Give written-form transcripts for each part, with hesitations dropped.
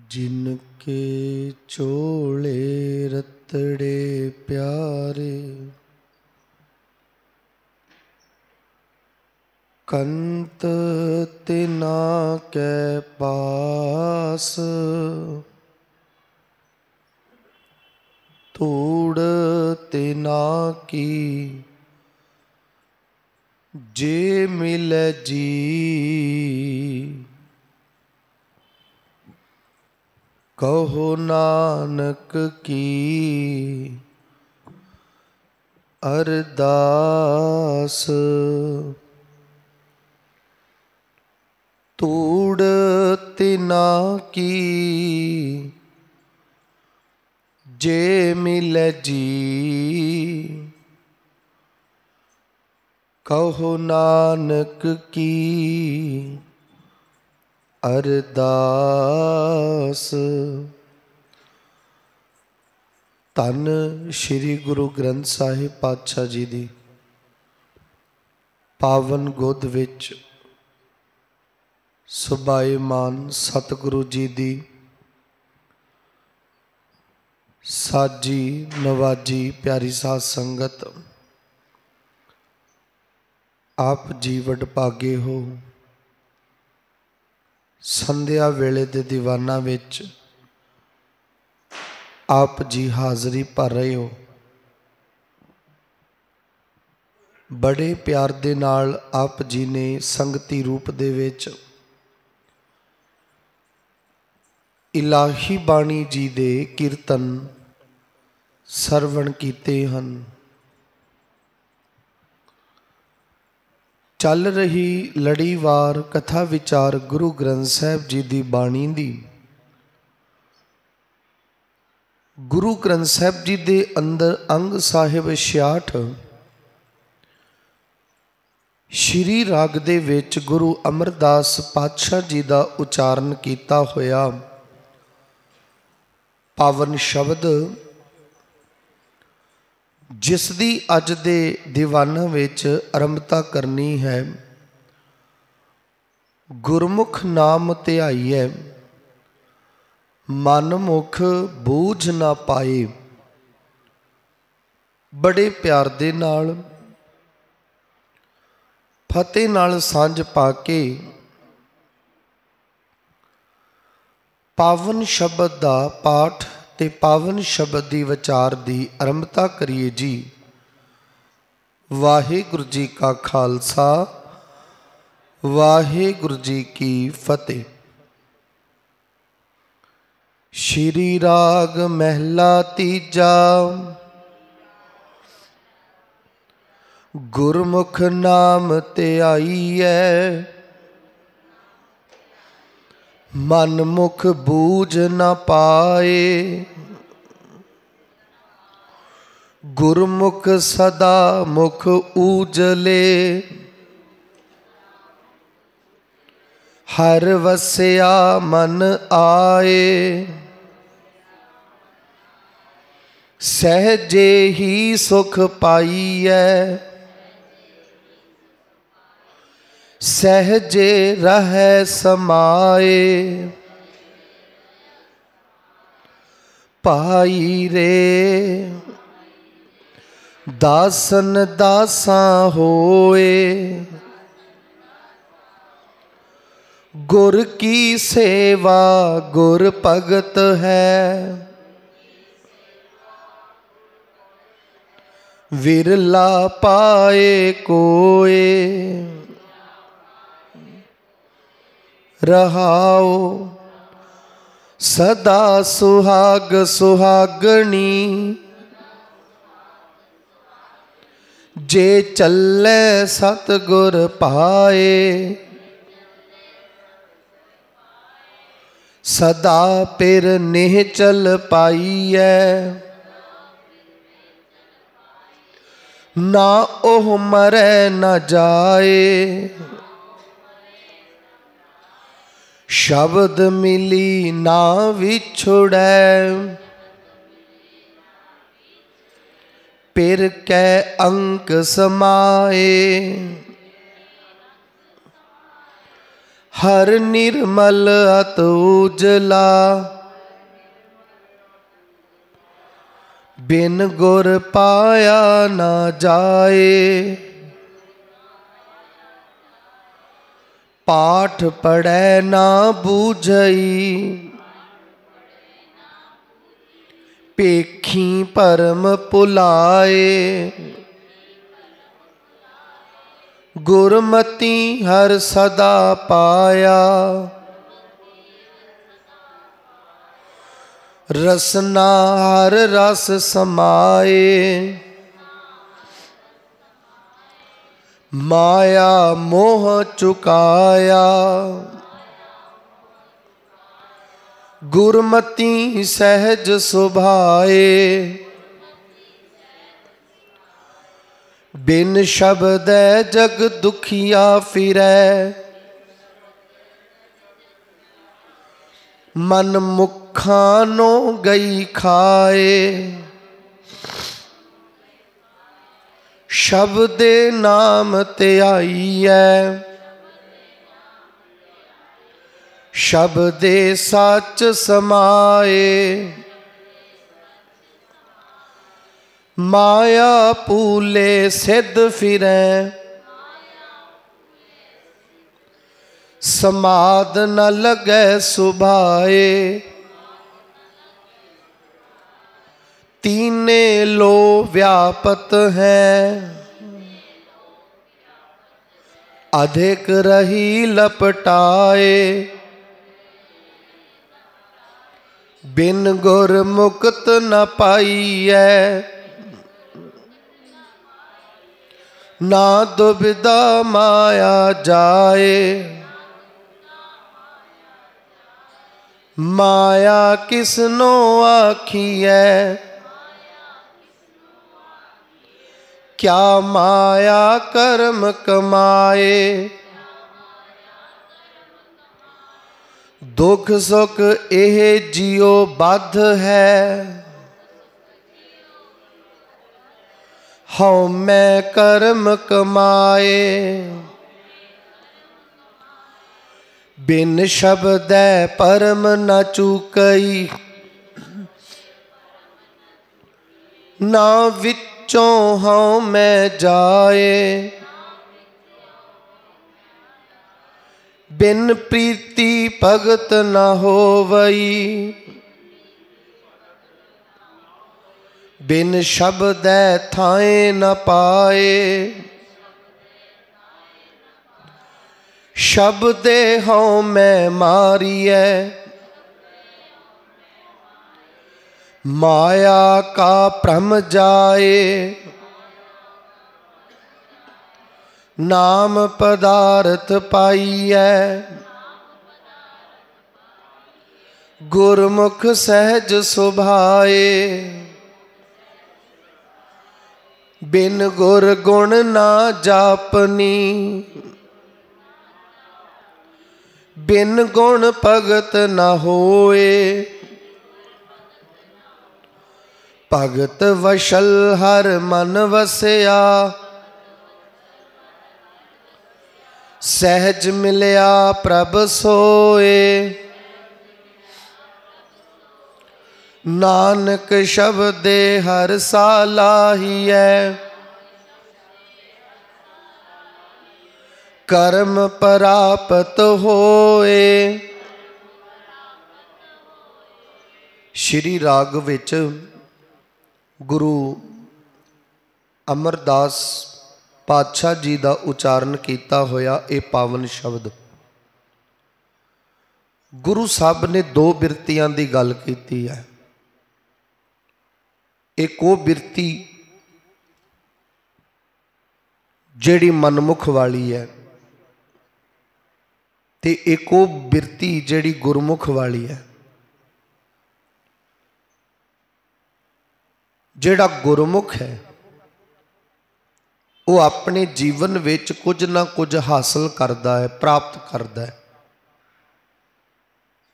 जिनके चोले रतड़े प्यारे, कंत तिना के पास, तूड़ तिना की जे मिले जी। कहो नानक की अरदास, तूड़ तिना की जे मिले जी। कहो नानक की अरदास। धन श्री गुरु ग्रंथ साहिब पातशाह जी दी पावन गोद विच सुभाईमान सतगुरु जी दी साजी नवाजी प्यारी साध संगत, आप जी वडभागे हो। संध्या वेले दे दीवाना विच आप जी हाज़री भर रहे हो। बड़े प्यार दे नाल आप जी ने संगती रूप दे विच इलाही बाणी जी दे कीर्तन सरवण कीते हन। चल रही लड़ीवार कथा विचार गुरु ग्रंथ साहिब जी दी बाणी दी। गुरु ग्रंथ साहिब जी दे अंदर अंग साहिब 66 श्री राग दे विच गुरु अमरदास पातशाह जी दा उचारण कीता होया पावन शब्द, जिस दी अज दे दीवाना विच आरंभता करनी है। गुरमुख नाम ध्याईऐ मन मुख बूझ ना पाए। बड़े प्यार दे नाल फतेह नाल सांझ पाके पावन शब्द दा पाठ ते पावन शब्द दी विचार दी आरंभता करिए जी। वाहिगुरु जी का खालसा, वाहिगुरु जी की फतेह। श्री राग महला तीजा। गुरमुख नाम ध्याईऐ मन मुख बूझ न पाए। गुरमुख सदा मुख उजले, हर वस्या मन आए। सहजे ही सुख पाईऐ, सहजे रहै समाए। पाई रे दासन दासा होए, गुर की सेवा गुर भगत है। विरला पाए कोए, रहाओ सदा सुहाग सुहागणी। जे चले सतगुर पाए, सदा पिर नेह चल पाईऐ। ना ओह मरै न जाए, शब्द मिली ना विछुड़ै। पिर कै अंक समाए, हर निर्मल अत उजला, बिन गुर पाया ना जाए। पाठ पढ़ै ना बूझई, पेखी परम पुलाए। गुरमति हर सदा पाया, रसना हर रस समाए। माया मोह चुकाया, गुरमति सहज सुभाए। बिन शब्द जग दुखिया फिरै, मन मुखानो गई खाए। शब्दे नाम त्याईऐ, शब्दे सच समाए। माया पूले सिद्ध फिरै, समाद न लगै सुभाए। तीने लो व्यापत है, अधिक रही लपटाए। बिन गुर मुक्त न पाईऐ, ना दुविधा माया जाए। माया किसनो आखिए, क्या माया कर्म कमाए। दुख सुख एह जियो बद्ध है, हौ मैं कर्म कमाए। बिन शब्द परम न चूकई, ना विचों हौ मैं जाए। बिन प्रीति भगत न होवई, बिन शब्द थाए न पाए। शब्दे हौ मैं मारिए, माया का भ्रम जाए। नाम पदार्थ पाईऐ, गुरमुख सहज सुभाए। बिन गुर गुण ना जापनी, बिन गुण भगत न होए। भगत वशल हर मन वसया, सहज मिलया प्रभ सोए। नानक शब्दे हर सालाहिए, कर्म प्राप्त होए। श्री राग विच गुरु अमरदास पातशाह जी का उचारण किया होया ये पावन शब्द। गुरु साहब ने दो बिरतियां की गल की है। एक वो बिरती जिहड़ी मनमुख वाली है, ते एक वो बिरती जिहड़ी गुरमुख वाली है। जिहड़ा गुरमुख है वो अपने जीवन विच कुछ ना कुछ हासिल करता है, प्राप्त करता है।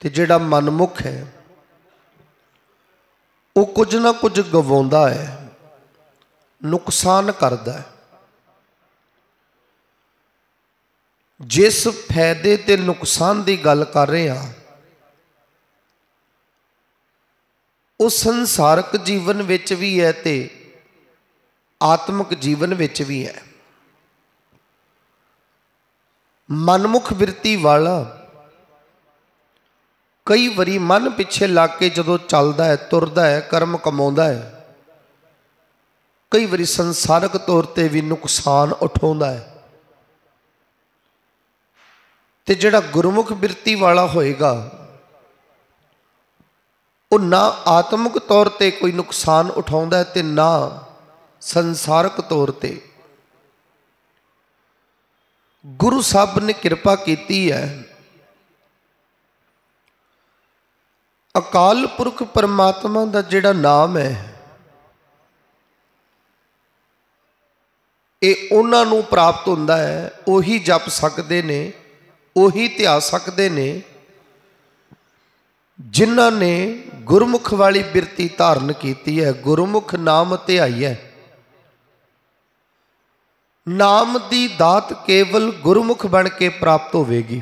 ते जिहड़ा मनमुख है वो कुछ ना कुछ गवाउंदा है, नुकसान करता है। जिस फायदे ते नुकसान की गल कर रहे हैं वो संसारक जीवन विच भी है ते आत्मक जीवन विच भी है। मनमुख बिरती वाला कई बारी मन पिछे लग के जदों चलदा है, तुरदा है, कर्म कमाउंदा है, कई बारी संसारक तौर पर भी नुकसान उठाउंदा है। ते जिहड़ा गुरमुख बिरती वाला होएगा वो ना आत्मक तौर पर कोई नुकसान उठाउंदा है ते ना संसारक तौर पर। गुरु साहब ने कृपा की है, अकाल पुरख परमात्मा का जिहड़ा नाम है ये उन्हां नूं प्राप्त होंदा है, उही जप सकते ने, उही ध्या सकते ने जिन्हां ने गुरमुख वाली बिरती धारण की है। गुरमुख नाम ध्याई है। नाम की दात केवल गुरमुख बन के प्राप्त होवेगी।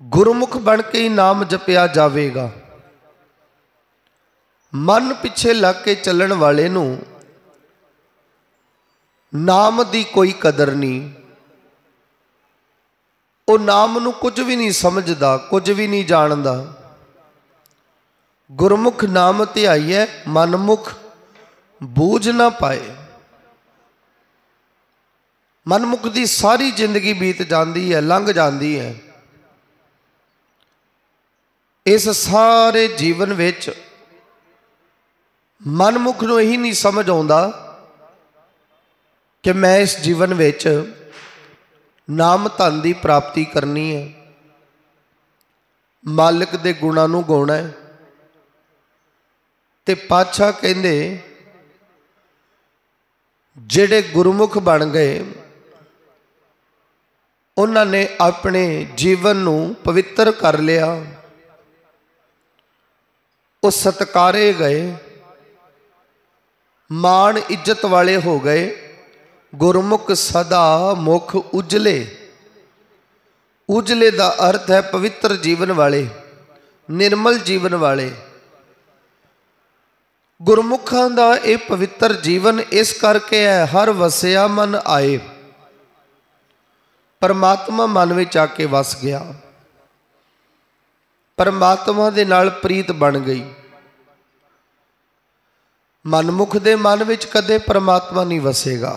गुरमुख बन के ही नाम जपया जावेगा। मन पिछे लग के चलन वाले नूं नाम की कोई कदर नहीं, वो नाम नूं कुछ भी नहीं समझदा, कुछ भी नहीं जानदा। गुरमुख नाम ध्याई है, मनमुख बूझ ना पाए। मनमुख की सारी जिंदगी बीत जाती है, लंघ जाती है। इस सारे जीवन विच मनमुख नूं यही नहीं समझ आउंदा कि मैं इस जीवन विच नाम धन की प्राप्ति करनी है, मालिक दे गुणां नूं गाउणा है। ते पातशाह कहंदे जिहड़े गुरमुख बन गए उन्होंने अपने जीवन नूं पवित्र कर लिया, वो सत्कारे गए, मान इज्जत वाले हो गए। गुरमुख सदा मुख उजले। उजले का अर्थ है पवित्र जीवन वाले, निर्मल जीवन वाले। गुरमुखां दा ये पवित्र जीवन इस करके है, हर वसिया मन आए। परमात्मा मन में आके वस गया, परमात्मा दे नाल प्रीत बन गई। मनमुख दे मन विच कदे परमात्मा नहीं वसेगा।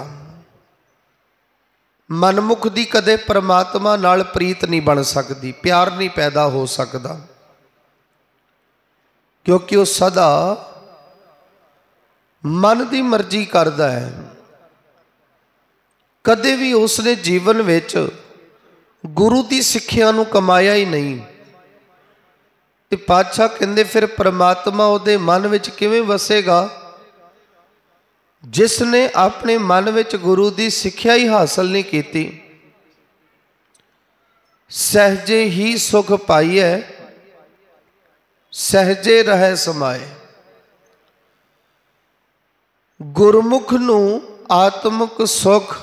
मनमुख दी कदे परमात्मा नाल प्रीत नहीं बन सकती, प्यार नहीं पैदा हो सकता, क्योंकि वह सदा मन की मर्जी करता है। कदे भी उसने जीवन विच गुरु की सिक्ख्या नूं कमाया ही नहीं। ते पातशाह कहंदे फिर परमात्मा उहदे मन विच किवें वसेगा जिसने अपने मन विच गुरु की सिक्ख्या ही हासिल नहीं की। सहजे ही सुख पाइए, सहजे रहे समाए। गुरमुख नूं आत्मक सुख,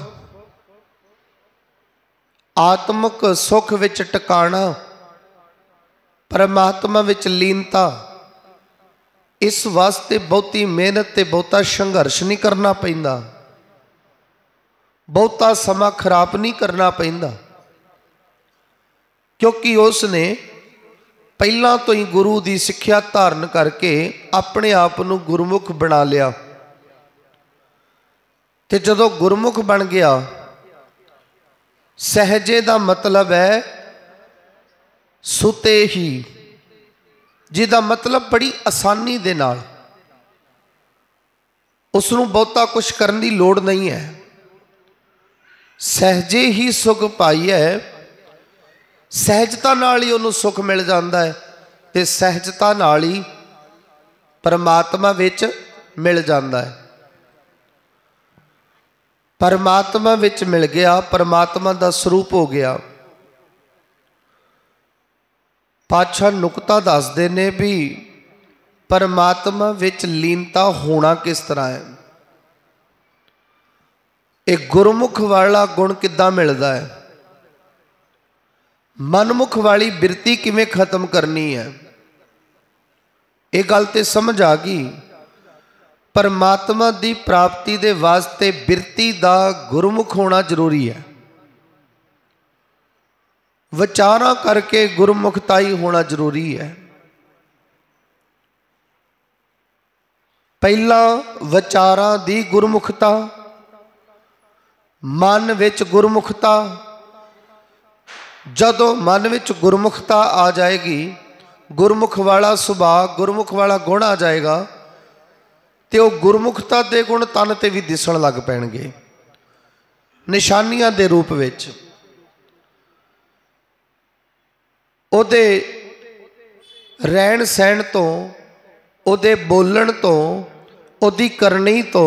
आत्मक सुख विच टकाना, परमात्मा विच लीनता, इस वास्ते बहुती मेहनत ते बहुता संघर्ष नहीं करना पैंदा, बहुता समा खराब नहीं करना पैंदा, क्योंकि उसने पहला तो ही गुरु की सिक्ख्या धारण करके अपने आप नूं गुरमुख बना लिया। ते जदों गुरमुख बन गया, सहजे का मतलब है सुते ही, जिसका मतलब बड़ी आसानी दे नाल, उसनूं बहुता कुछ करने की लोड़ नहीं है। सहजे ही सुख पाई है, सहजता नाल ही उन्होंने सुख मिल जाता है, ते सहजता नाल ही परमात्मा विच मिल जाता है। परमात्मा विच मिल गया, परमात्मा का स्वरूप हो गया। पातशाह नुकता दसदे ने भी परमात्मा विच लीनता होना किस तरह है। एक गुरमुख वाला गुण किद्दां मिलदा है, मनमुख वाली बिरती किवें खत्म करनी है। ये गल तो समझ आ गई। परमात्मा की प्राप्ति दे वास्ते बिरती दा गुरमुख होना जरूरी है। विचारा करके गुरमुखताई होना जरूरी है। पहला विचारा दी गुरमुखता, मन विच गुरमुखता। जदों मन विच गुरमुखता आ जाएगी, गुरमुख वाला सुभाव, गुरमुख वाला गुण आ जाएगा, तो गुरमुखता के गुण तन ते भी दिसण लग पैणगे, निशानियां दे रूप विच। उहदे रहन सहन तो, उहदे बोलण तो, उहदी करनी तो,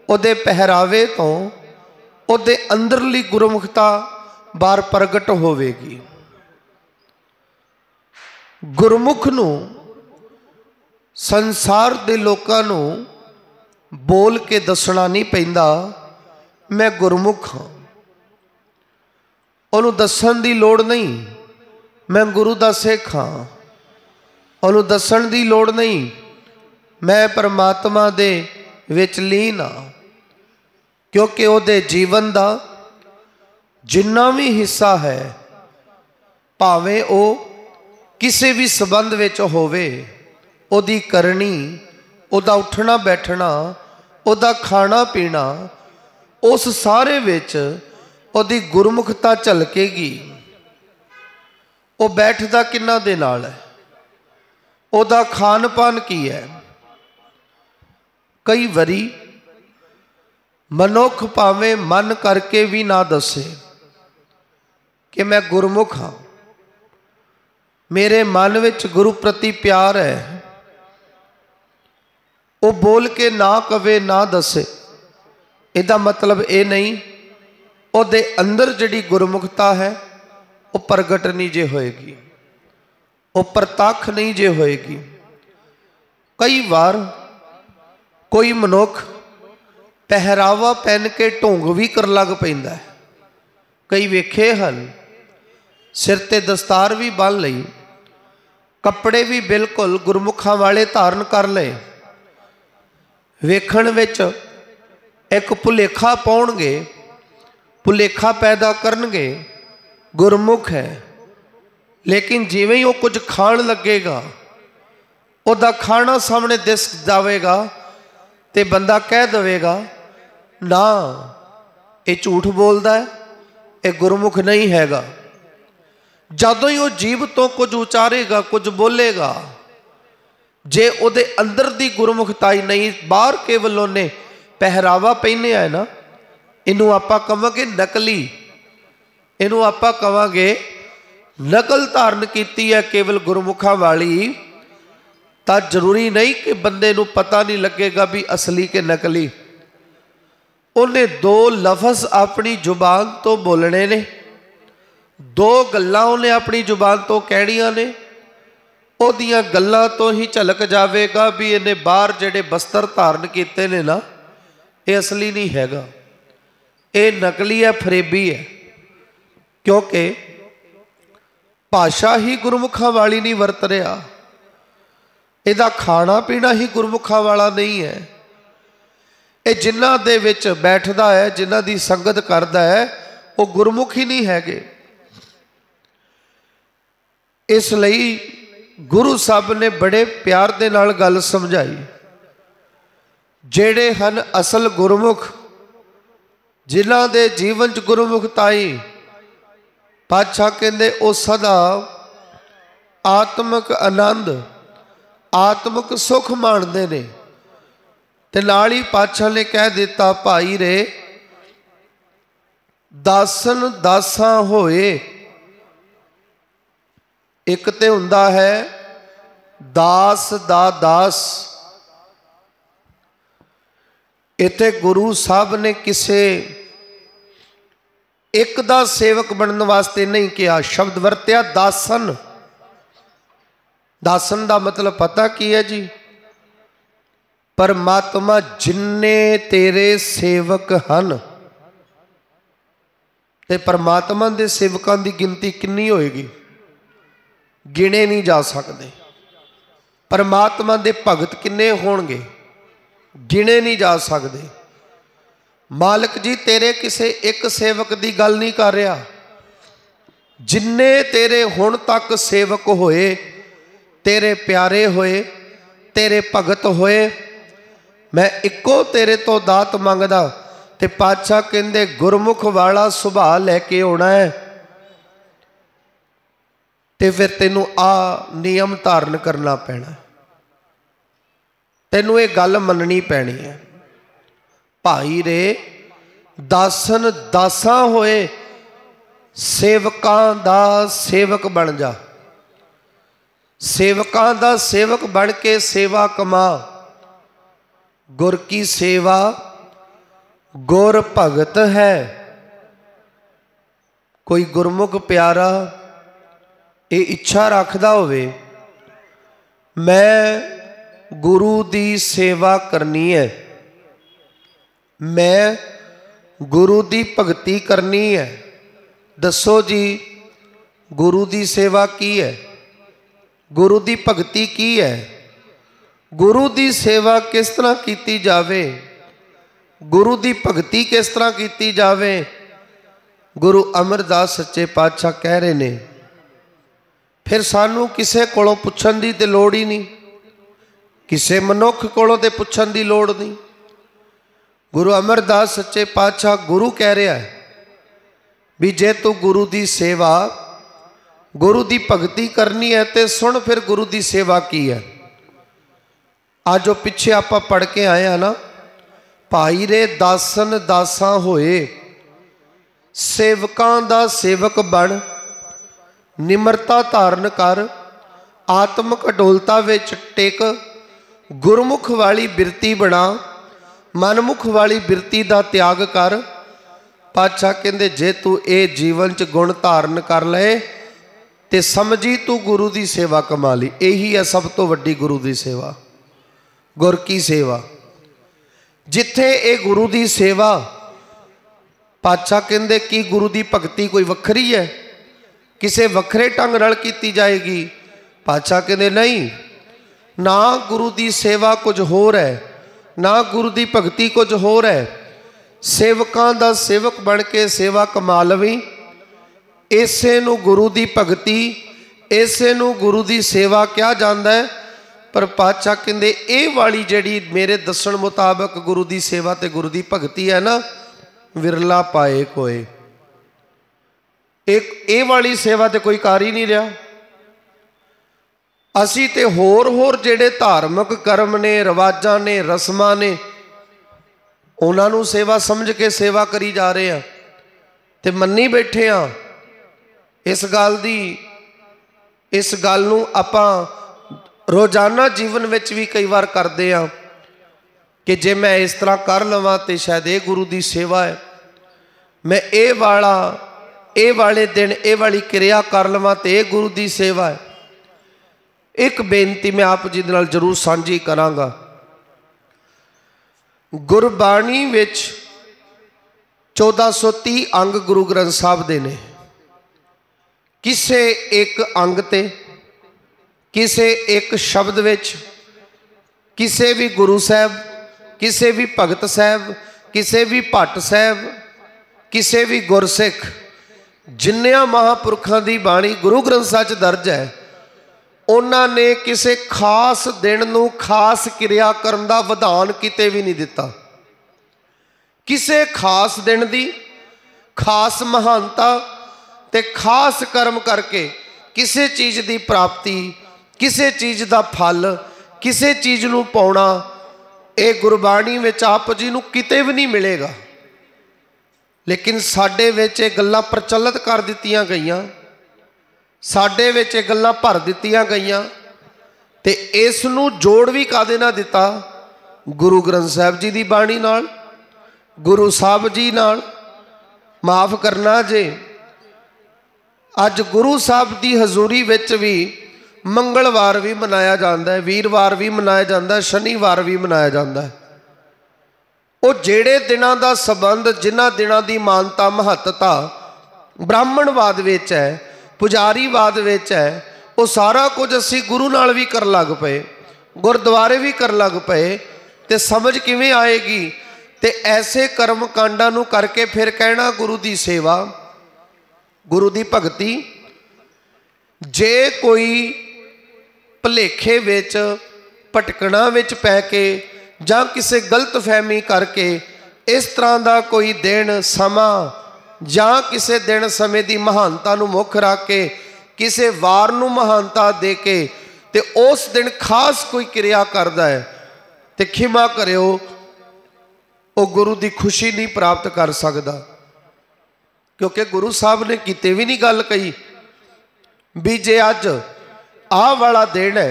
उहदे पहरावे तो, उहदे अंदरली गुरमुखता बार प्रगट होवेगी। गुरमुख नूं संसार दे लोकां नूं बोल के दसना नहीं पैंदा मैं गुरमुख हाँ। उहनूं दस्सण दी लोड़ नहीं मैं गुरु दा सिख हाँ। उहनूं दस्सण दी लोड़ नहीं मैं परमात्मा दे विच लीन हाँ। क्योंकि उहदे जीवन दा जिन्ना भी हिस्सा है, भावें वो किसी भी संबंध विच होवे, उहदी करनी, उहदा उठना बैठना, उहदा खाना पीना, उस सारे विच उहदी गुरमुखता झलकेगी। वो बैठदा किन्ना दे नाल है, उहदा खान पान की है। कई वारी मनुख भावें मन करके भी ना दसे कि मैं गुरमुख हाँ, मेरे मन विच गुरु प्रति प्यार है, वो बोल के ना कवे ना दसे, इहदा मतलब ये नहीं उहदे अंदर जिहड़ी गुरमुखता है वो प्रगट नहीं जे होएगी, वो प्रतख नहीं जे होएगी। कई बार कोई मनुख पहरावा पहन के ढोंग भी कर लग पैंदा है। कई वेखे हन सिर ते दस्तार भी बन लई, कपड़े भी बिल्कुल गुरमुखा वाले धारण कर ले, वेखण विच एक भुलेखा पाउणगे, भुलेखा पैदा करनगे गुरमुख है। लेकिन जिवें ही वो कुछ खाण लगेगा, उहदा खाना सामने दिस जावेगा ते बंदा कह देवेगा ना ये झूठ बोलदा है, ये गुरमुख नहीं हैगा। जदों ही वो जीव तो कुछ उचारेगा, कुछ बोलेगा, जे उहदे अंदर दी गुरमुखताई नहीं, बाहर केवल उन्हें पहरावा पहने है ना, इनू आपां कहांगे नकली, इनू आपां कहांगे नकल धारण कीती है केवल गुरमुखा वाली, तां जरूरी नहीं कि बंदे नू पता नहीं लगेगा भी असली के नकली। उन्हें दो लफज अपनी जुबान तो बोलने ने, दो गल्लां उन्हें अपनी जुबान तो कहणियां ने, उहदियां गल्लां तो ही झलक जाएगा भी इन्हें बाहर जिहड़े बस्तर धारण कीते ने ना, ये असली नहीं हैगा, ये नकली है, फरेबी है। क्योंकि भाषा ही गुरमुखा वाली नहीं वरत रहा, इहदा खाना पीना ही गुरमुखा वाला नहीं है। ये जिन्हां दे विच बैठदा है, जिन्हां दी संगत करदा है, वो गुरमुख ही नहीं हैगे। इसलिए गुरु साहब ने बड़े प्यार दे नाल गल समझाई, जेड़े हन असल गुरमुख, जिन्हां दे जीवन च गुरमुखताई, पातशाह कहंदे वो सदा आत्मक आनंद, आत्मक सुख माणदे ने। ते नाल ही पातशाह ने कह दिता, भाई रे दासन दासा होए। एक ते हुंदा है दास दा दास। इत्थे गुरु साहब ने किसे एक दा सेवक बनने वास्ते नहीं किया, शब्द वरत्या दासन। दासन का मतलब पता की है जी? परमात्मा जिन्ने तेरे सेवक हन, ते परमात्मा के सेवकों की गिनती कितनी होएगी, गिने नहीं जा सकते। परमात्मा के भगत किन्ने होणगे, गिने नहीं जा सकते। मालिक जी तेरे किसे एक सेवक की गल नहीं कर रहा, जिन्ने तेरे हुण तक सेवक होए, तेरे प्यारे होए, तेरे भगत होए, मैं इको तेरे तो दात मंगदा। ते पातशाह कहंदे गुरमुख वाला सुभाव लैके आना है, ते फिर तेनू आ नियम धारण करना पैना, तेनू ये गल मननी पैनी है। भाई रे दासन दासा होए, सेवकां दा सेवक बन जा, सेवकां दा सेवक बन के सेवा कमा। गुर की सेवा गुर भगत है। कोई गुरमुख प्यारा ये इच्छा रखदा होवे मैं गुरु दी सेवा करनी है, मैं गुरु दी भगती करनी है, दसो जी गुरु दी सेवा की है, गुरु दी भगती की है, गुरु दी सेवा किस तरह की जावे, गुरु दी भगती किस तरह की जावे। गुरु अमरदास सच्चे पातशाह कह रहे ने, फिर सानू किसे कोलों पुछण दी ते लोड़ ही नहीं, किसे मनुख कोलों ते पुछण दी लोड़ नहीं। गुरु अमरदास सच्चे पातशाह गुरु कह रहा है भी जे तू गुरु दी सेवा गुरु दी भगती करनी है तो सुन फिर गुरु दी सेवा की है। आज जो पिछे आप पढ़ के आए हैं ना, भाई रे दासन दासा होए, सेवकां दा सेवक बन, निमरता धारण कर, आत्मक अडोलता विच टिक, गुरमुख वाली बिरती बना, मनमुख वाली बिरती दा त्याग कर। पातशाह कहंदे जे तू ये जीवन च गुण धारण कर ले ते समझी तू गुरु दी सेवा कमा ली। यही है सब तो वड्डी गुरु दी सेवा, गुर की सेवा। जिथे ये गुरु दी सेवा, पातशाह कहंदे कि गुरु दी भगती कोई वखरी है, किसे वखरे ढंग नाल कीती जाएगी। पातशाह कहंदे नहीं, ना गुरु दी सेवा कुछ होर है, ना गुरु दी भगती कुछ होर है। सेवकां दा सेवक बन के सेवा कमा लवी, इसे नूं गुरु दी भगती, इसे नूं गुरु दी सेवा कहा जांदा है। पर पातशाह कहंदे ये वाली जिहड़ी मेरे दसण मुताबक गुरु दी सेवा ते गुरु दी भगती है ना, विरला पाए कोई। एक ये वाली सेवा ते कोई कर ही नहीं रहा। असी ते होर होर जिहड़े धार्मिक कर्म ने, रिवाजां ने, रस्मां ने, उन्हां नूं सेवा समझ के सेवा करी जा रहे हैं ते मन्नी बैठे हाँ। इस गल दी, इस गल नूं आपां रोजाना जीवन विच भी कई बार करते हैं कि जे मैं इस तरह कर लवां तो शायद ये गुरु की सेवा है, मैं ये वाले दिन ये वाली क्रिया कर लवां तो ये गुरु की सेवा है। एक बेनती मैं आप जी दे नाल जरूर सांझी करांगा। गुरबाणी विच 1430 अंग गुरु ग्रंथ साहब दे ने। किसे एक अंग ते, किसे एक शब्द विच, किसे भी गुरु साहब, किसे भी भगत साहब, किसे भी भट्ट साहब, किसे भी गुरसिख, जिन्नियां महापुरखों की बाणी गुरु ग्रंथ साहब च दर्ज है, उन्होंने किसी खास दिन नूं खास क्रिया करन दा विधान किते भी नहीं दिता। किसी खास दिन की खास महानता ते खास कर्म करके किसी चीज़ की प्राप्ति, किसी चीज़ का फल, किसी चीज़ नूं पाउणा, ये गुरबाणी विच आप जी नूं किते भी नहीं मिलेगा। लेकिन साडे विच ये गल्लां प्रचलित कर दित्तियां गईयां, साडे विच ये गल्लां भर दित्तियां गईयां ते इस नूं जोड़ भी कादे ना दिता, गुरु ग्रंथ साहब जी की बाणी नाल, गुरु साहब जी नाल। माफ़ करना जे, अज गुरु साहब की हजूरी विच भी मंगलवार भी मनाया जाता है, वीरवार भी मनाया जाता है, शनिवार भी मनाया जाता है। वो जेड़े दिनों का संबंध, जिन्हां दिनों की मानता महत्ता ब्राह्मणवाद विच है, पुजारीवाद विच है, वो सारा कुछ असी गुरु नाल भी कर लग पे, गुरुद्वारे भी कर लग पे, तो समझ किवें आएगी। तो ऐसे कर्म कांडां नूं करके फिर कहना गुरु की सेवा, गुरु की भगती। जे कोई भुलेखे विच भटकना विच पै के जां किसी गलत फहमी करके इस तरह का कोई दिन समा जां किसी दिन समय की महानता नूं मुख रख के किसी वार नूं महानता दे के ते उस दिन खास कोई क्रिया करता है, तो खिमा करियो वो गुरु की खुशी नहीं प्राप्त कर सकता। क्योंकि गुरु साहब ने किते भी नहीं गल कही भी जे अज आ वाला दिन है,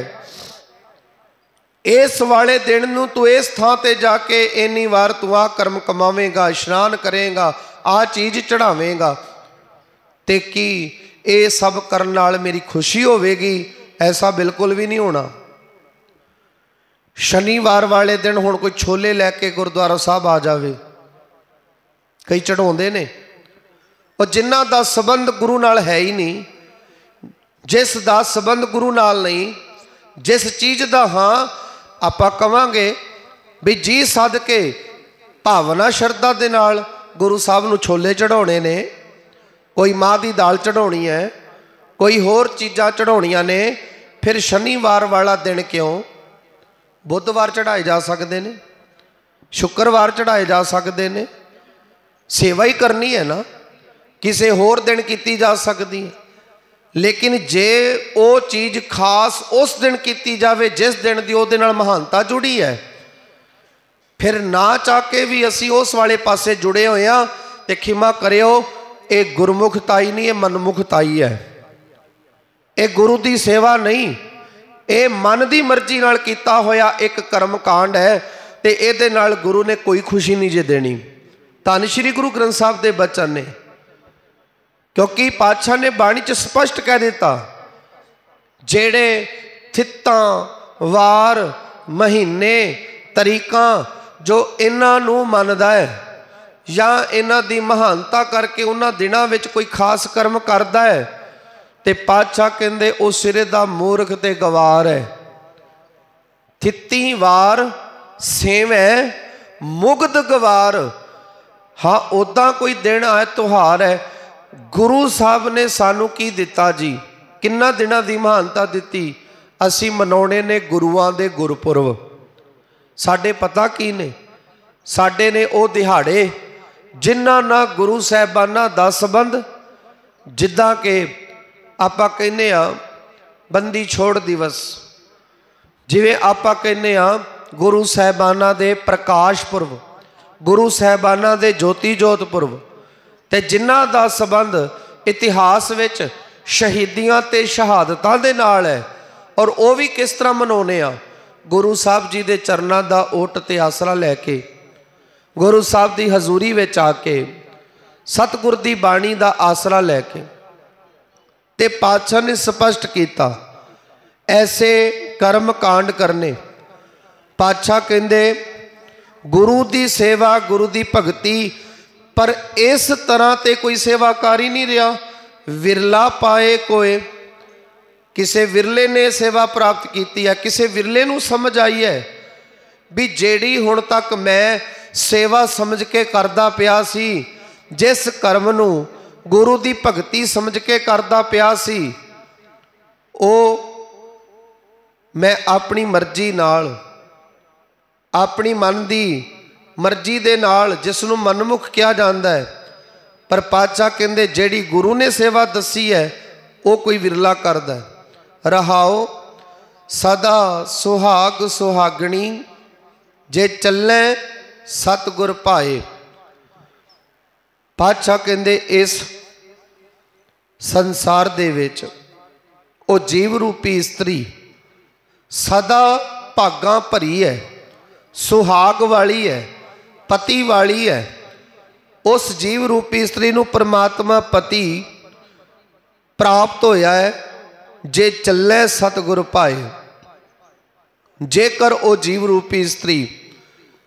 इस वाले दिन नूं तू इस थां ते जाके इन्नी वार तू आ कर्म कमावेगा, इशनान करेगा, आ चीज़ चढ़ावेगा, ते की ये सब करन नाल मेरी खुशी होवेगी? ऐसा बिल्कुल भी नहीं होना। शनिवार वाले दिन हुण कोई छोले लैके गुरुद्वारा साहब आ जावे, कई चढ़ाउंदे ने, और जिन्हां दा संबंध गुरु नाल है ही नहीं, जिस दा संबंध गुरु नाल नहीं, जिस चीज़ दा हाँ आपां कवांगे भी जी सदके भावना शरधा दे नाल गुरु साहब नूं छोले चढ़ाउणे ने, कोई माँ की दाल चढ़ाउणी है, कोई होर चीज़ां चढ़ाउणियां ने, फिर शनिवार वाला दिन क्यों? बुधवार चढ़ाए जा सकते हैं, शुक्रवार चढ़ाए जा सकते हैं, सेवा ही करनी है ना, किसी होर दिन की जा सकती है। लेकिन जे वो चीज़ खास उस दिन की जाए जिस दिन की उहदे नाल महानता जुड़ी है, फिर ना चाह के भी असी उस वाले पासे जुड़े हुए हाँ, तो खिमा करियो ये गुरमुखताई नहीं, ये मनमुखताई है। ये गुरु की सेवा नहीं, ये मन की मर्जी नाल कीता होया एक कर्म कांड है, तो ये नाल गुरु ने कोई खुशी नहीं जे देनी। धन श्री गुरु ग्रंथ साहब के बचन ने, क्योंकि पातशाह ने बाणी च स्पष्ट कह दिता, जेड़े थित्तां वार महीने तरीकां जो इन्हां नूं मनदा है या इन्हां दी महानता करके उन्हां दिनां विच कोई खास कर्म करदा है, ते पातशाह कहंदे वो सिरे दा मूर्ख ते गवार है। थित्ती वार सेवै मुग्ध गवार। हाँ उदा कोई दिन है, त्यौहार है, गुरु साहब ने सानू की दिता जी, किन्ना दिनां दी महानता दिती, असी मनाउणे ने गुरुआं दे गुरपुरब। साडे पता की ने, साडे ने वो दिहाड़े जिन्हां ना गुरु साहबाना दा संबंध, जिद्दां के आपां कहने आ बंदी छोड़ दिवस, जिवें आपां कहने आ गुरु साहबाना दे प्रकाश पुरब, गुरु साहबाना दे ज्योति जोत पुरब, ते जिन्हां दा संबंध इतिहास विच शहीदियां ते शहादतां दे नाल है। और वो भी किस तरह मनाउने आ? गुरु साहब जी दे चरनां दा ओट ते आसरा लैके, गुरु साहब दी हजूरी विच आके, सतगुर दी बाणी दा आसरा लैके। ते पातशाह ने स्पष्ट किया ऐसे कर्म कांड करने। पातशाह कहंदे गुरु की सेवा, गुरु की भगती, पर इस तरह ते कोई सेवाकार ही नहीं रहा। विरला पाए कोई, किसी विरले ने सेवा प्राप्त की है, किसी विरले नूं समझ आई है भी जेड़ी हुण तक मैं सेवा समझ के करदा पिया सी, जिस कर्म नूं गुरु की भगती समझ के करदा पिया सी, ओ मैं अपनी मर्जी नाल, अपनी मन की मर्जी दे नाल, जिसनों मनमुख कहा जाता है, पर पातशाह कहंदे जेड़ी गुरु ने सेवा दसी है वो कोई विरला करदा है। रहाओ सदा सुहाग सुहागणी, जे चले सतगुर पाए। पातशाह कहंदे इस संसार दे विच ओ जीव रूपी स्त्री सदा भागां भरी है, सुहाग वाली है, पति वाली है। उस जीव रूपी स्त्री नूं परमात्मा पति प्राप्त होया है जे चले सतगुर पाए। जेकर ओ जीव रूपी स्त्री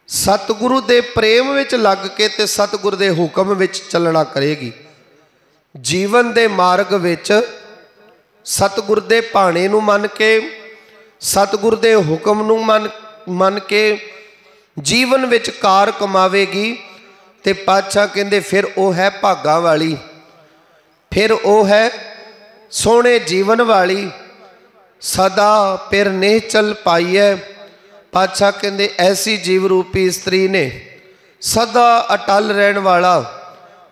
सतगुरु दे प्रेम विच लग के ते सतगुरु दे हुक्म विच चलना करेगी, जीवन दे मार्ग विच सतगुर दे भाणे नूं मन के, सतगुर दे हुक्म नूं मन के जीवन विच कार कमावेगी ते पातशाह कहंदे फिर वो है भागा वाली, फिर वो है सोहणे जीवन वाली, सदा पिर निहचल पाई है। पातशाह कहंदे ऐसी जीव रूपी स्त्री ने सदा अटल रहन वाला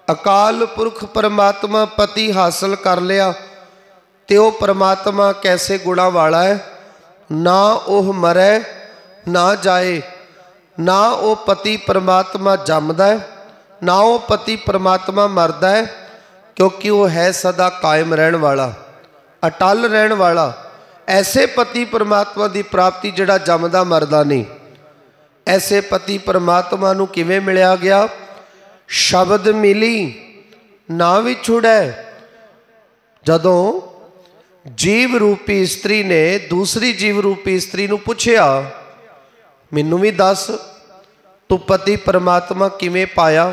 अकाल पुरख परमात्मा पति हासिल कर लिया। तो वह परमात्मा कैसे गुणा वाला है, ना वह मरे ना जाए, ना वो पति परमात्मा जमदा है, ना वो पति परमात्मा मरदा है, क्योंकि वो है सदा कायम रहन वाला, अटल रहन वाला। ऐसे पति परमात्मा की प्राप्ति जिहड़ा जमदा मरदा नहीं। ऐसे पति परमात्मा नूं किवें मिलिया गया? शब्द मिली ना विछुड़ै। जदों जीव रूपी स्त्री ने दूसरी जीव रूपी स्त्री नूं पुछया, मैनूं भी दस तू पति परमात्मा किवें पाया,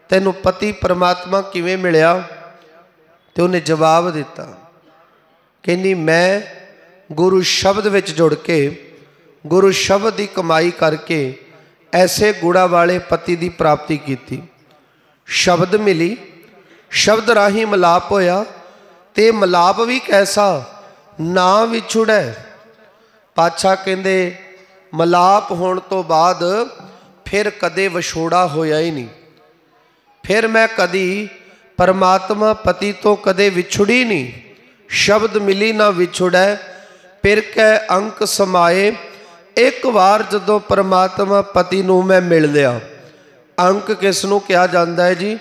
तैनूं पति परमात्मा किवें मिलिया? तो उन्हें जवाब दिता, कहनी मैं गुरु शब्द विच जुड़ के, गुरु शब्द की कमाई करके ऐसे गुणा वाले पति की प्राप्ति की। शब्द मिली, शब्द राही मिलाप होया, ते मिलाप भी कैसा, ना विछुड़ै। पातशाह कहंदे मिलाप होने तो बाद फिर कदे विछोड़ा होया ही नहीं। फिर मैं कदी परमात्मा पति तो कदे विछुड़ी नहीं। शब्द मिली ना विछुड़ै, फिर कै अंक समाए। एक बार जदों परमात्मा पति नूं मैं मिल लिया। अंक किस नूं कहा जाता है जी?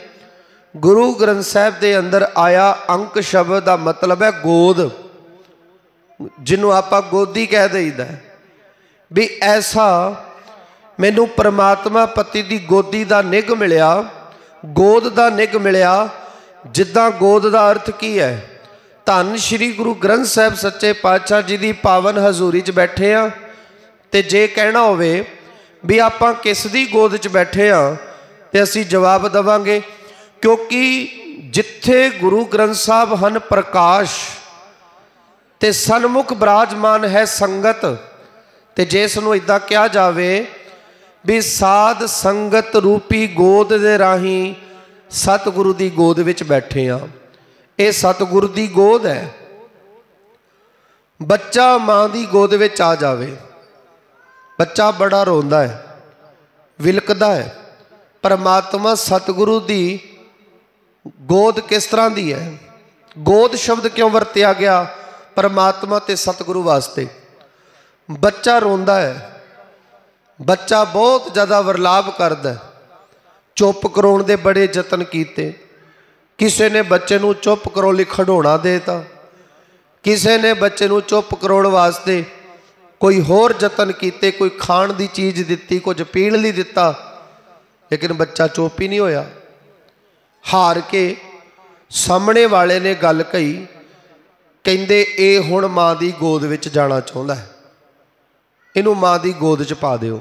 गुरु ग्रंथ साहिब के अंदर आया अंक शब्द का मतलब है गोद, जिन्हों आपां गोदी कह दईदा है। भी ऐसा मैनू परमात्मा पति की गोदी का निग मिलिया, गोद का निग मिलिया। जिद्दां गोद का अर्थ की है? धन श्री गुरु ग्रंथ साहिब सच्चे पातशाह जी की पावन हजूरी च बैठे हाँ, तो जे कहना होवे भी आपां किस दी गोद च बैठे हाँ, तो असी जवाब देवांगे, क्योंकि जिथे गुरु ग्रंथ साहब हन प्रकाश ते सन्मुख विराजमान है संगत। ते जिसनों इदां कहा जावे भी साध संगत रूपी गोद दे राही सतगुरु की गोद विच बैठे हाँ। ये सतगुरु की गोद है। बच्चा माँ की गोद विच आ जावे, बच्चा बड़ा रोंदा है, विलकदा है। परमात्मा सतगुरु की गोद किस तरह की है? गोद शब्द क्यों वरत्या गया परमात्मा ते सतगुरु वास्ते? बच्चा रोंदा है, बच्चा बहुत ज़्यादा विरलाप करदा है। चुप कराउण दे बड़े यतन कीते, किसी ने बच्चे नूं चुप कराउण लई खिडौणा देता, किसी ने बच्चे नूं चुप कराउण वास्ते कोई होर यतन कीते, कोई खाण दी चीज़ दित्ती, कुछ पीण लई दिता, लेकिन बच्चा चुप ही नहीं होया। हार के सामने वाले ने गल कही, कहंदे ए हुण माँ की गोद विच जाना चाहुंदा है, इनू माँ की गोद च पा दिओ।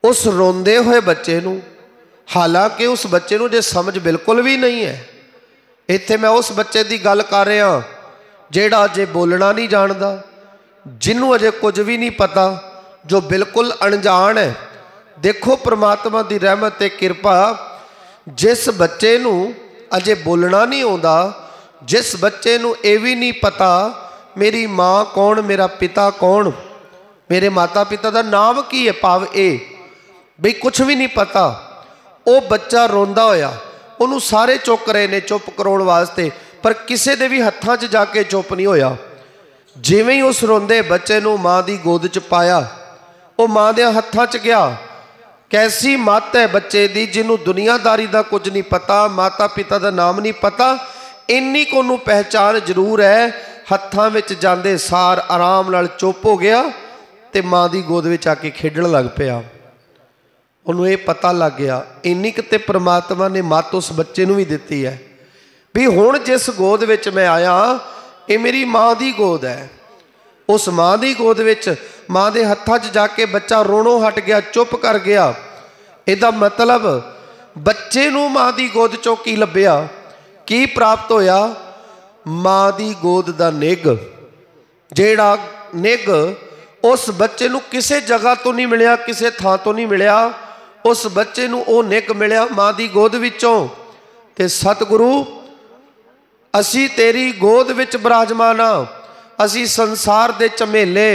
उस रोंदे हुए बच्चे नूं, हालांकि उस बच्चे नूं जे समझ बिल्कुल भी नहीं है, इत्थे मैं उस बच्चे की गल कर रहा जिहड़ा अजे बोलना नहीं जानदा, जिन्हों अजे कुछ भी नहीं पता, जो बिल्कुल अणजान है। देखो परमात्मा की रहमत ते कृपा, जिस बच्चे नूं अजे बोलना नहीं आउंदा, जिस बच्चे नूं ये भी नहीं पता मेरी माँ कौन, मेरा पिता कौन, मेरे माता पिता का नाम की है, भाव ए बई कुछ भी नहीं पता, वो बच्चा रोंदा होया, उन्होंने सारे चुक रहे ने चुप कराउण वास्ते, पर किसी दे भी हत्थां 'च जाके चुप नहीं होया। जिवें ही उस रोंदे बच्चे नूं माँ की गोद च पाया, वो माँ दे हत्थां 'च गया। कैसी मत है बच्चे दी, जिन्हों दुनियादारी का कुछ नहीं पता, माता पिता का नाम नहीं पता, इन्नी को नूं पहचान जरूर है। हत्थां विच जांदे सार आराम नाल चुप हो गया, ते माँ की गोद विच आके खेडण लग पिया। उन्होंने ये पता लग गया, इन्नी किते परमात्मा ने मत उस बच्चे नूं भी दिती है भी हुण जिस गोद विच मैं आया, ये मेरी माँ की गोद है। उस माँ की गोद विच माँ के हत्थां 'च जाके बच्चा रोणों हट गया, चुप कर गया। इहदा मतलब बच्चे नूं माँ की गोद चों की लभ्या की प्राप्त होया? माँ दी गोद दा निग। जेड़ा निग उस बच्चे नूं किसी जगह तो नहीं मिलिया, किसी थां तो नहीं मिलिया, उस बच्चे नूं वो निग मिलिया माँ दी गोद विचों। ते सतगुरु असी तेरी गोद विच विराजमान हाँ। असी संसार दे झमेले,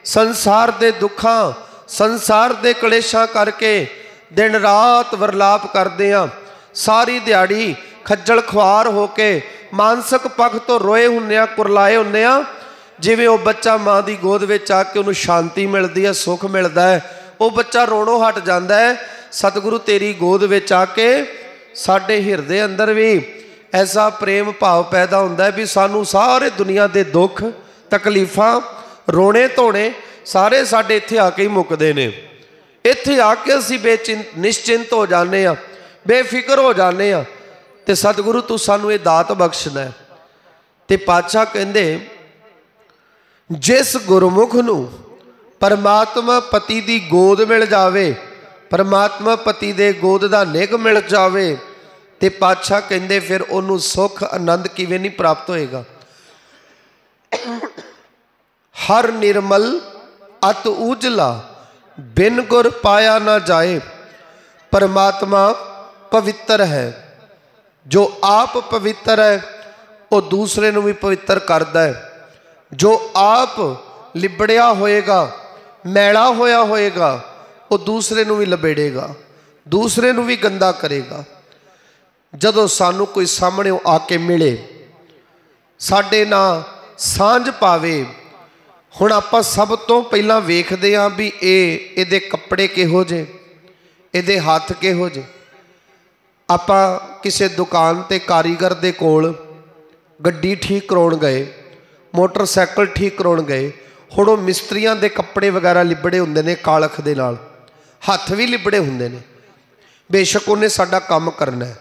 संसार दे दुखां, संसार दे कलेशां करके दिन रात वरलाप करते हैं। सारी दिहाड़ी खज्जल खुआर होके मानसिक पक्ष तो रोए हुन्ने, कुरलाए हुन्ने। जिवें वो बच्चा माँ की गोद में आके उन्होंने शांति मिलती है, सुख मिलता है, वो बच्चा रोणों हट जाता है। सतगुरु तेरी गोद में आके साडे हिरदे अंदर भी ऐसा प्रेम भाव पैदा होता है भी सानू सारे दुनिया के दुख तकलीफां रोने धोने सारे साडे इत्थे आके ही मुकदे ने। इत्थे आके असीं निश्चिंत हो जाने, बेफिक्र हो जाने। ते सतगुरु तू सानू ये दात बख्शना है। ते पातशाह कहंदे जिस गुरमुख नू परमात्मा पति दी गोद मिल जावे, परमात्मा पति दे गोद दा निग मिल जावे, ते पातशाह कहंदे फिर उन्हूं सुख आनंद किवें नहीं प्राप्त होएगा। हर निर्मल अत उजला बिन गुर पाया ना जाए। परमात्मा पवित्र है, जो आप पवित्र है वो दूसरे नूं भी पवित्र करता है। जो आप लिबड़िया होएगा, मैला होया होएगा, वो दूसरे नूं भी लबेड़ेगा, दूसरे नूं भी गंदा करेगा। जदों सानू कोई सामने आके मिले, साडे नाल सांझ पावे, हुण आपां सब तो पहला वेखदे हां भी इहदे कपड़े किहो जे, इहदे हत्थ किहो जे। आपां किसी दुकान ते कारीगर दे कोल गड्डी ठीक कराउण गए, मोटरसाइकिल ठीक कराउण गए, हुण वो मिस्त्रियां दे कपड़े वगैरह लिबड़े हुंदे ने कालख दे नाल, हत्थ भी लिबड़े हुंदे ने। बेशक उन्हें साडा काम करना है,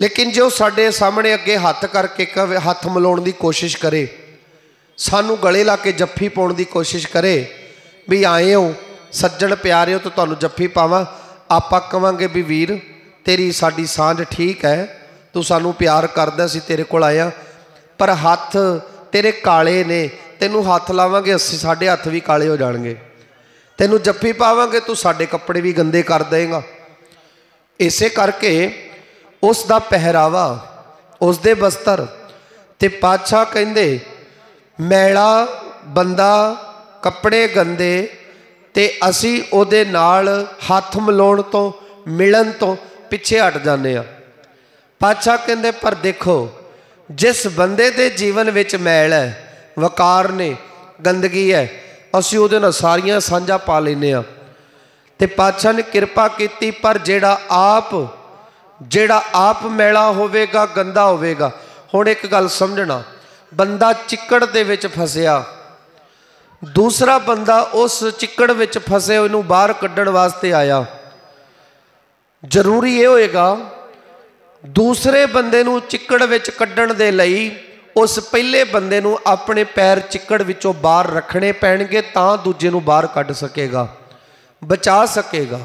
लेकिन जो साडे सामने अगे हत्थ करके कहे, हत्थ मिलाउण दी कोशिश करे, सानू गले ला के जफ्फी पाउण दी कोशिश करे भी आए हो सज्जण प्यारे हो तो तुहानू जफ्फी पावां, आपां कहांगे भी वीर तेरी साडी सांझ ठीक है, तू सानू प्यार करदा, असीं तेरे कोल आए हां, पर हत्थ तेरे काले ने, तेनू हत्थ लावांगे असीं साडे हत्थ भी काले हो जाणगे, तेनू जफ्फी पावांगे तू साडे कपड़े भी गंदे कर देगा। इसे करके उसका पहरावा, उसके बस्तर ते पातशाह कहंदे मैला बंदा कपड़े गंदे ते असी उहदे नाल हत्थ मिलाउण तो मिलन तो पिछे हट जाने आ। पातशाह कहंदे पर देखो जिस बंदे दे जीवन विच मैल है, वकार ने, गंदगी है, असी उहदे नाल सारियां सांझां पा लैने आ। ते पातशाह ने किरपा कीती पर जेड़ा आप मैला होवेगा, गंदा होवेगा। हुण एक गल समझना, बंदा चिक्कड़ दे विच फसिया, दूसरा बंदा उस चिक्कड़ विच फसे उहनूं बाहर कड्ढण वास्ते आया, जरूरी ये होएगा दूसरे बंदे नूं चिक्कड़ विच कड्ढण दे लई उस पहले बंदे नूं अपने पैर चिक्कड़ विचों बाहर रखने पैणगे, तां दूजे नूं बाहर कढ सकेगा, बचा सकेगा।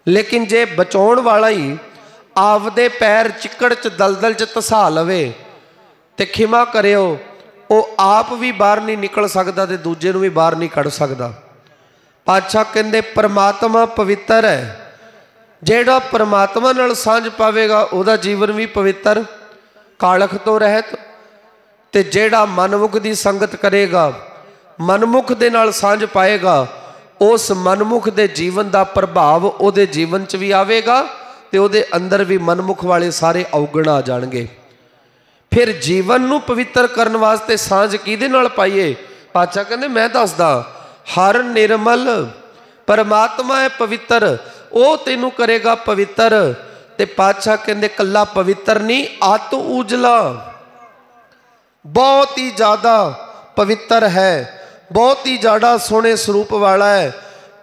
लेकिन जे बचाउण वाला ही आपदे पैर चिक्कड़ च दलदल च धसा लवे ते खिमा करियो, वो आप भी बाहर नहीं निकल सकता ते दूजे नूं भी बाहर नहीं कढ सकता। पातशाह कहंदे परमात्मा पवित्र है, जेड़ा परमात्मा नाल सांझ पावेगा उहदा जीवन भी पवित्र कालख तो रहत, ते जेड़ा मनमुख दी संगत करेगा, मनमुख दे नाल सांझ पाएगा, उस मनमुख दे जीवन दा प्रभाव उहदे जीवन च भी आवेगा ते उहदे अंदर भी मनमुख वाले सारे अवगुण आ जाणगे। फिर जीवन नूं पवित्र करन वास्ते सांझ किहदे नाल पाईए? पातशाह कहंदे मैं दसदा, हर निर्मल परमात्मा है पवित्र, वो तेनू करेगा पवित्र। ते पातशाह कहंदे कल्ला पवित्र नहीं, अत उजला, बहुत ही ज़्यादा पवित्र है, बहुत ही ज़्यादा सोहने स्वरूप वाला है।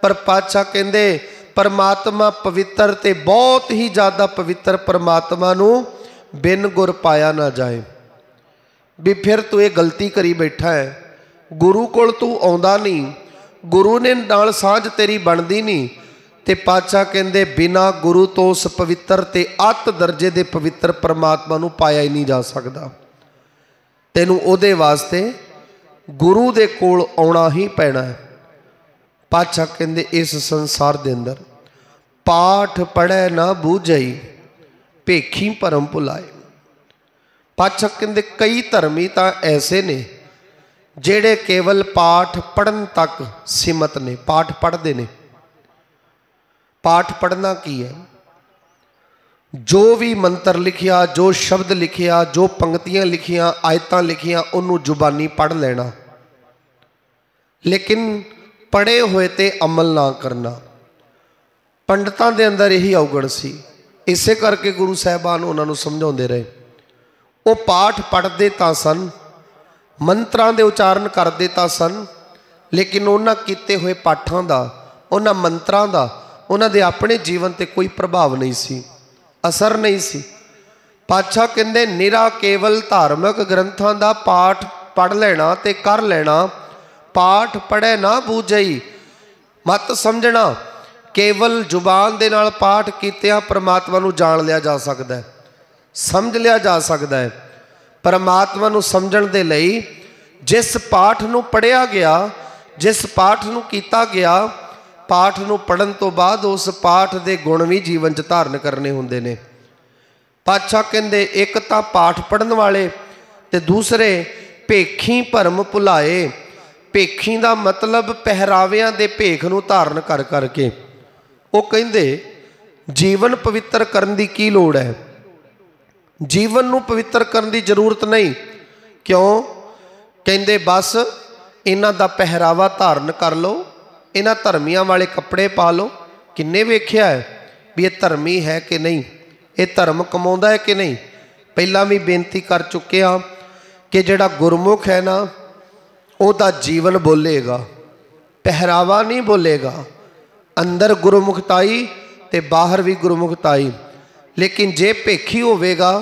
पर पातशाह कहंदे परमात्मा पवित्र ते बहुत ही ज़्यादा पवित्र परमात्मा नूं बिन गुर पाया ना जाए। भी फिर तू ये गलती करी बैठा है, गुरु कोल तू आउंदा नहीं, गुरु ने नाल सांझ तेरी बनती नहीं, ते पातशाह कहते बिना गुरु तो उस पवित्र ते अत दर्जे के पवित्र परमात्मा नूं पाया ही नहीं जा सकता। तैनूं उहदे वास्ते गुरु दे कोल आउणा ही पैना है। पातशाह कहते इस संसार दे अंदर पाठ पढ़ै ना बूझई भेखी भरम भुलाए। पातशाह कहते कई धर्मी तो ऐसे ने जेड़े केवल पाठ पढ़न तक सीमित ने, पाठ पढ़ते ने। पाठ पढ़ना की है? जो भी मंत्र लिखिया, जो शब्द लिखिया, जो पंक्तियां लिखिया, आयतां लिखिया, उन्होंने जुबानी पढ़ लेना, लेकिन पढ़े हुए ते अमल ना करना। पंडितां दे अंदर यही अवगुण सी। इसे करके गुरु साहबान उन्होंने समझाते रहे। वो पाठ पढ़ते तो सन, मंत्रां दे उचारण करते तो सन, लेकिन उन्होंने किए हुए पाठां दा, उन्होंने मंत्रां दा उन्होंने अपने जीवन ते कोई प्रभाव नहीं सी, असर नहीं सी। पातशाह कहते निरा केवल धार्मिक ग्रंथां दा पाठ पढ़ लेना ते कर लेना, पाठ पढ़े ना बूझई, मत समझना केवल जुबान दे नाल पाठ कीतिया परमात्मा नूं जान लिया जा सकता है, समझ लिया जा सकता है। परमात्मा नूं समझण दे लई जिस पाठ नूं पढ़िया गया, जिस पाठ नूं कीता गया, पाठ नूं पढ़न तो बाद उस पाठ दे गुण भी जीवन च धारण करने हुंदे ने। पातशाह कहंदे एक तां पाठ पढ़न वाले ते दूसरे भेखी भरम भुलाए। भेखी दा मतलब पहरावियां दे भेख नूं धारण कर करके। वो कहंदे जीवन पवित्र करन दी की लोड़ है? जीवन नूं पवित्र करन दी जरूरत नहीं। क्यों? कहंदे बस इन्हां दा पहरावा धारण कर लो, इन्हां धर्मियां वाले कपड़े पा लो। किन्ने वेख्या है भी ये धर्मी है कि नहीं, ये धर्म कमाउंदा है कि नहीं। पहला भी बेनती कर चुके हाँ कि जिहड़ा गुरमुख है ना, उहदा जीवन बोलेगा, पहरावा नहीं बोलेगा। अंदर गुरमुखताई ते बाहर भी गुरमुखताई। लेकिन जे भेखी होवेगा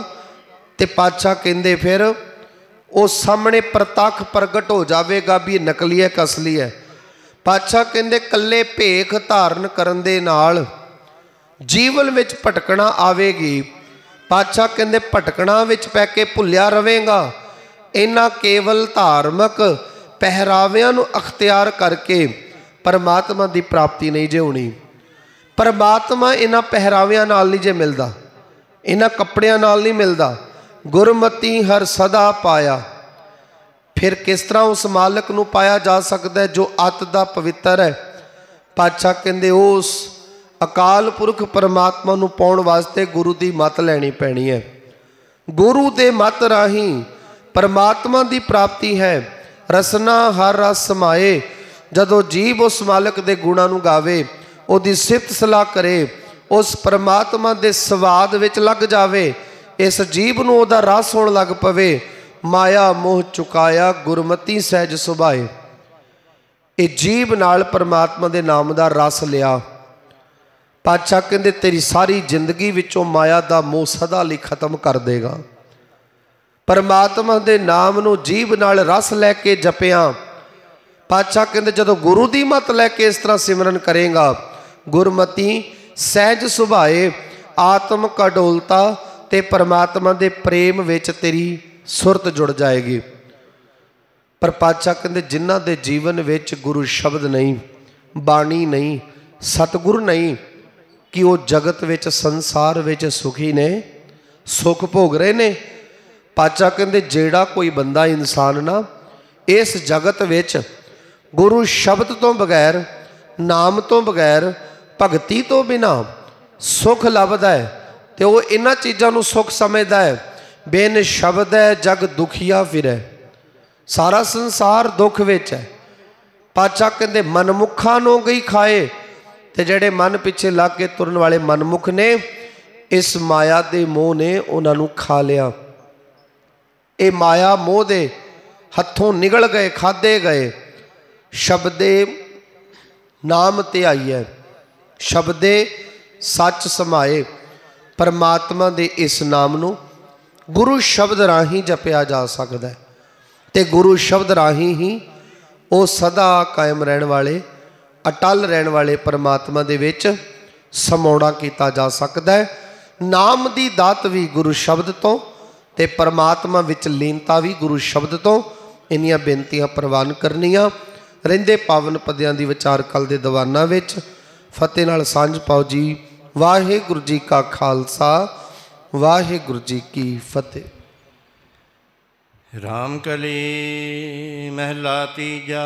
ते पातशाह कहंदे फिर वो सामने प्रतख प्रगट हो जाएगा भी नकली है कि असली है। पातशाह कहंदे कल्ले भेख धारण करन दे नाल जीवन विच भटकना आवेगी। पातशाह कहंदे भटकना विच पै के भुलिया रवेगा। इन्हां केवल धार्मिक पहरावियां नूं अख्तियार करके परमात्मा की प्राप्ति नहीं जे होनी। परमात्मा इन्हां पहरावियां नाल नहीं जे मिलदा, इन्हां कपड़ियां नाल नहीं मिलदा। गुरमति हर सदा पाया। फिर किस तरह उस मालक नूं पाया जा सकता है जो अत दा पवित्र है? पातशाह कहंदे उस अकाल पुरख परमात्मा नूं पाउण वास्ते गुरु की मत लैनी पैनी है। गुरु दे मत राही परमात्मा की प्राप्ति है। रसना हर रस समाए। जदों जीव उस मालक के गुणां नूं गावे, उहदी सिफत सलाह करे, उस परमात्मा के स्वाद विच लग जावे, इस जीव नूं उहदा रस होण लग पवे। माया मोह चुकाया गुरमति सहज सुभाए। ये जीव नाल परमात्मा के नाम का रस लिया। पातशाह कहंदे तेरी सारी जिंदगी विचों माया का मोह सदा लई खत्म कर देगा। परमात्मा के नाम नूं जीव नाल रस लैके जपिया। पातशाह कहंदे जदों गुरु की मत लैके इस तरह सिमरन करेगा, गुरमति सहज सुभाए, आत्म कडोलता ते परमात्मा के प्रेम विच तेरी सुरत जुड़ जाएगी। पर पातशाह कहंदे जिन्हां दे जीवन विच गुरु शब्द नहीं, बाणी नहीं, सतगुरु नहीं, कि वो जगत विच संसार विच सुखी ने, सुख भोग रहे ने। पातशाह कहंदे जेड़ा कोई बंदा इंसान ना इस जगत विच गुरु शब्द तो बगैर, नाम तो बगैर, भगती तो बिना सुख लभदा है ते वो इन्हां चीज़ां नूं सुख समझदा है। बिन शब्द है जग दुखिया फिरै। सारा संसार दुख विच है। पातशाह कहंदे मनमुखा नूं गई खाए। ते जेड़े मन पिछे लग के तुरन वाले मनमुख ने, इस माया दे मोह ने उन्हां नूं खा लिया। ये माया मोह दे हथों निगल गए, खाधे गए। शब्दे नाम ते आई है, शब्दे सच समाए। परमात्मा दे इस नाम नूं गुरु शब्द राही जपिया जा सकता है। ते गुरु शब्द राही ही वो सदा कायम रहने वाले अटल रहने वाले परमात्मा दे विच समाउणा कीता जा सकता है। नाम दी दात भी गुरु शब्द तो ते परमात्मा विच लीनता भी गुरु शब्द तो। इन्नियां बेनतियां प्रवान करनियां रहिंदे पावन पदियां दी विचार कल दे दीवाना विच फतेह नाल सांझ पाओ जी। वाहिगुरू जी का खालसा वाहिगुरू जी की फतेह। राम कली महला तीजा।